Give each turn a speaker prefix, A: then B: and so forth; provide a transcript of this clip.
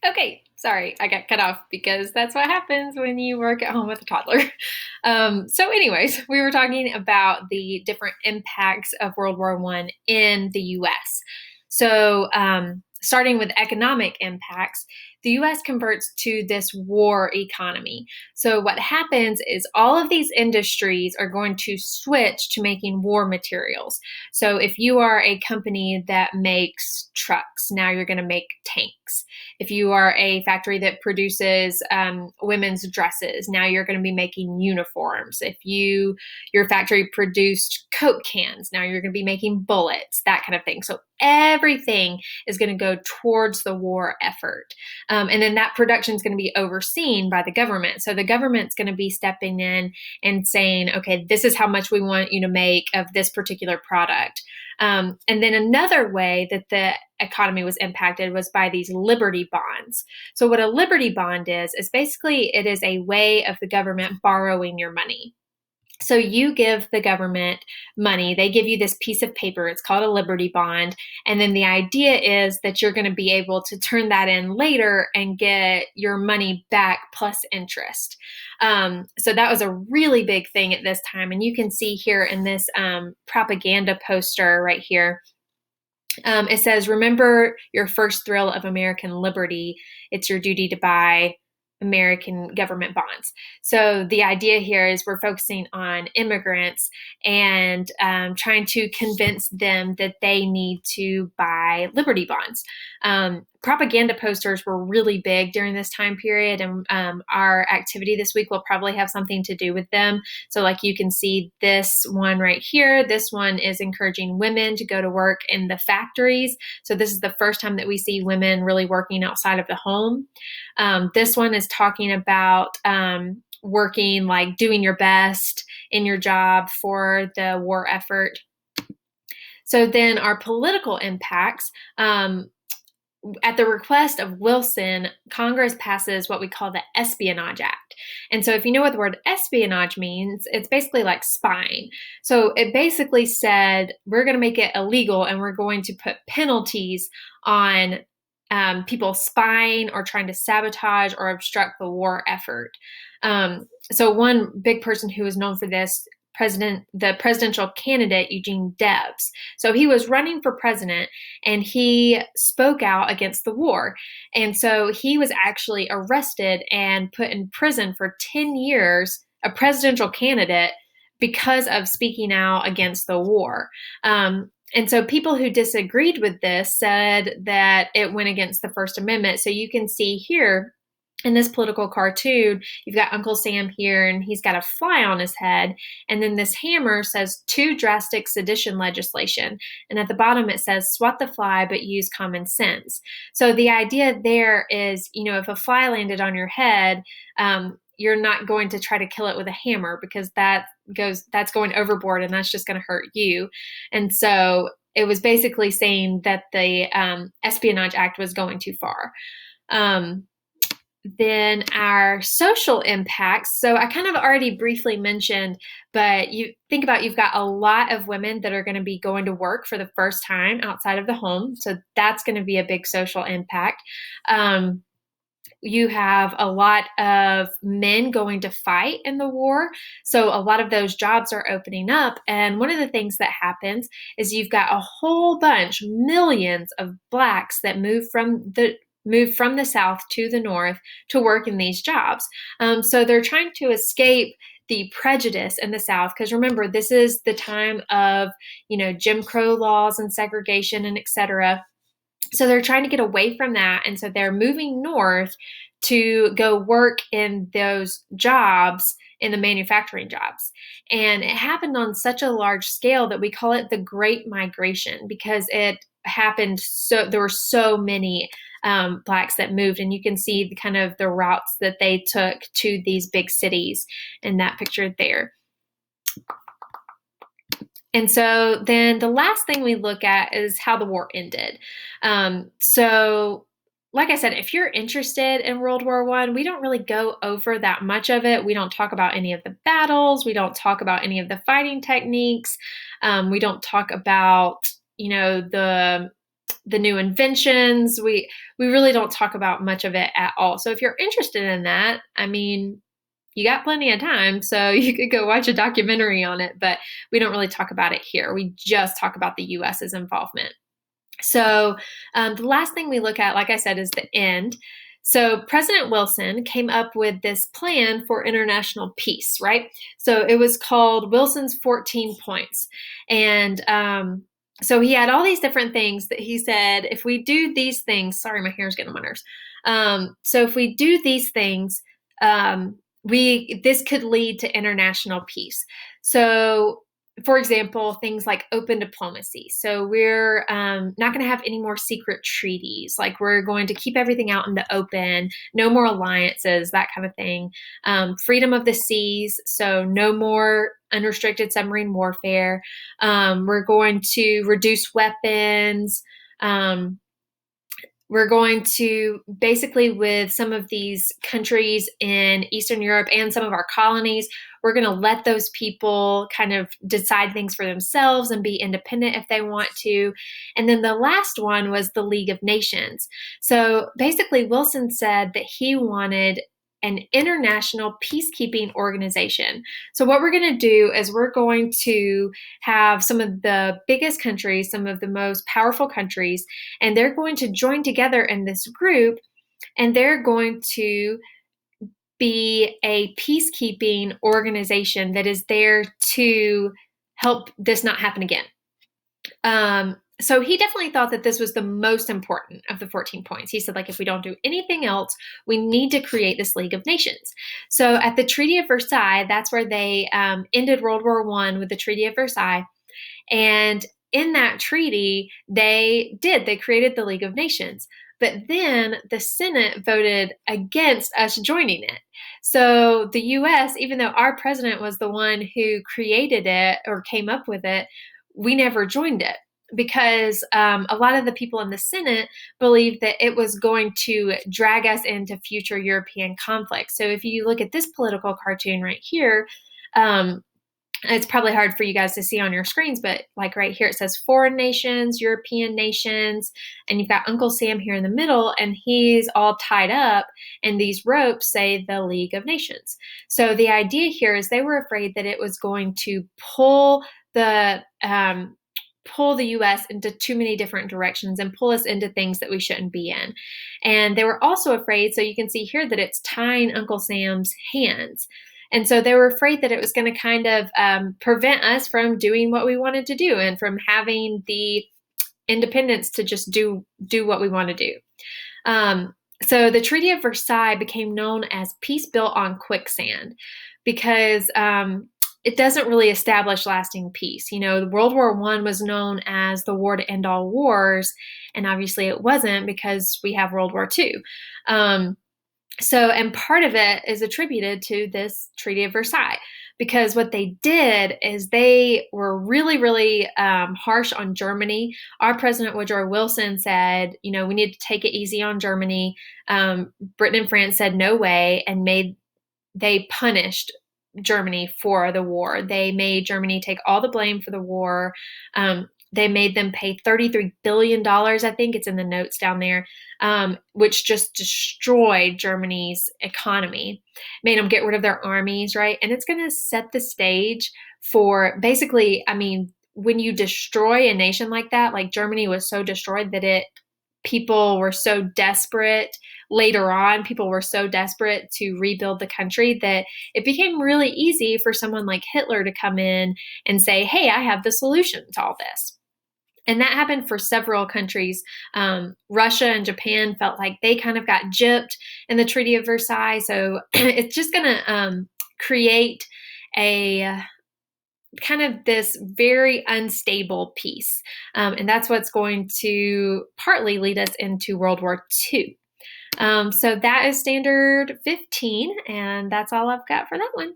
A: Okay, sorry, I got cut off because that's what happens when you work at home with a toddler. Anyways, we were talking about the different impacts of World War One in the U.S. Starting with economic impacts, the U.S. converts to this war economy. So, what happens is all of these industries are going to switch to making war materials. So, if you are a company that makes trucks, now you're going to make tanks. If you are a factory that produces women's dresses, now you're going to be making uniforms. If your factory produced Coke cans, now you're going to be making bullets, that kind of thing. So everything is going to go towards the war effort. And then that production is going to be overseen by the government. So the government's going to be stepping in and saying, okay, this is how much we want you to make of this particular product. And then another way that the economy was impacted was by these liberty bonds. So what a liberty bond is basically it is a way of the government borrowing your money. So you give the government money, they give you this piece of paper, it's called a liberty bond, and then the idea is that you're going to be able to turn that in later and get your money back plus interest. So that was a really big thing at this time, and you can see here in this propaganda poster right here. It says, remember your first thrill of American liberty. It's your duty to buy American government bonds. So the idea here is we're focusing on immigrants and trying to convince them that they need to buy Liberty bonds. Propaganda posters were really big during this time period, and our activity this week will probably have something to do with them. So like you can see this one right here, this one is encouraging women to go to work in the factories. So this is the first time that we see women really working outside of the home. This one is talking about working, like doing your best in your job for the war effort. So then our political impacts, at the request of Wilson, Congress passes what we call the Espionage Act. And so, if you know what the word espionage means, it's basically like spying. So, it basically said we're going to make it illegal and we're going to put penalties on people spying or trying to sabotage or obstruct the war effort. So, one big person who is known for this, the presidential candidate Eugene Debs. So he was running for president and he spoke out against the war. And so he was actually arrested and put in prison for 10 years, a presidential candidate, because of speaking out against the war. And so people who disagreed with this said that it went against the First Amendment. So you can see here in this political cartoon, you've got Uncle Sam here, and he's got a fly on his head. And then this hammer says too drastic sedition legislation. And at the bottom, it says swat the fly, but use common sense. So the idea there is, if a fly landed on your head, you're not going to try to kill it with a hammer because that's going overboard and that's just going to hurt you. And so it was basically saying that the Espionage Act was going too far. Then our social impacts. So I kind of already briefly mentioned, but you think about you've got a lot of women that are going to be going to work for the first time outside of the home. So that's going to be a big social impact. You have a lot of men going to fight in the war. So a lot of those jobs are opening up. And one of the things that happens is you've got a whole bunch, millions of blacks that move from the South to the North to work in these jobs. So they're trying to escape the prejudice in the South, because remember, this is the time of, Jim Crow laws and segregation and et cetera. So they're trying to get away from that. And so they're moving north to go work in those jobs, in the manufacturing jobs. And it happened on such a large scale that we call it the Great Migration, because it happened there were so many blacks that moved, and you can see the kind of the routes that they took to these big cities in that picture there. And so then the last thing we look at is how the war ended. So like I said, if you're interested in World War I, we don't really go over that much of it. We don't talk about any of the battles. We don't talk about any of the fighting techniques. We don't talk about, the the new inventions. We really don't talk about much of it at all. So if you're interested in that, I mean, you got plenty of time, so you could go watch a documentary on it, but we don't really talk about it here. We just talk about the US's involvement. So the last thing we look at, like I said, is the end. So President Wilson came up with this plan for international peace, right? So it was called Wilson's 14 points. And so he had all these different things that he said, if we do these things, sorry, my hair's getting on my nerves. So if we do these things, this could lead to international peace. So for example, things like open diplomacy. So we're not going to have any more secret treaties. Like we're going to keep everything out in the open, no more alliances, that kind of thing. Freedom of the seas. So no more unrestricted submarine warfare. We're going to reduce weapons. We're going to basically, with some of these countries in Eastern Europe and some of our colonies, we're going to let those people kind of decide things for themselves and be independent if they want to. And then the last one was the League of Nations. So basically, Wilson said that he wanted an international peacekeeping organization. So what we're going to do is we're going to have some of the biggest countries, some of the most powerful countries, and they're going to join together in this group, and they're going to be a peacekeeping organization that is there to help this not happen again. So he definitely thought that this was the most important of the 14 points. He said, like, if we don't do anything else, we need to create this League of Nations. So at the Treaty of Versailles, that's where they ended World War I with the Treaty of Versailles. And in that treaty, they created the League of Nations. But then the Senate voted against us joining it. So the US, even though our president was the one who created it or came up with it, we never joined it because a lot of the people in the Senate believed that it was going to drag us into future European conflicts. So if you look at this political cartoon right here, it's probably hard for you guys to see on your screens, but like right here, it says foreign nations, European nations, and you've got Uncle Sam here in the middle, and he's all tied up, and these ropes say the League of Nations. So the idea here is they were afraid that it was going to pull the US into too many different directions and pull us into things that we shouldn't be in. And they were also afraid, so you can see here that it's tying Uncle Sam's hands. And so they were afraid that it was going to kind of prevent us from doing what we wanted to do and from having the independence to just do what we want to do. So the Treaty of Versailles became known as peace built on quicksand because it doesn't really establish lasting peace. You know, World War I was known as the war to end all wars, and obviously it wasn't because we have World War II. And part of it is attributed to this Treaty of Versailles because what they did is they were really, really harsh on Germany. Our President Woodrow Wilson said, you know, we need to take it easy on Germany. Britain and France said no way, and they punished Germany for the war. They made Germany take all the blame for the war. They made them pay $33 billion, I think it's in the notes down there, which just destroyed Germany's economy, made them get rid of their armies, right? And it's going to set the stage for basically, I mean, when you destroy a nation like that, like Germany was so destroyed that people were so desperate later on, people were so desperate to rebuild the country that it became really easy for someone like Hitler to come in and say, hey, I have the solution to all this. And that happened for several countries. Russia and Japan felt like they kind of got gypped in the Treaty of Versailles. So it's just going to create a kind of this very unstable peace. And that's what's going to partly lead us into World War II. So that is standard 15, and that's all I've got for that one.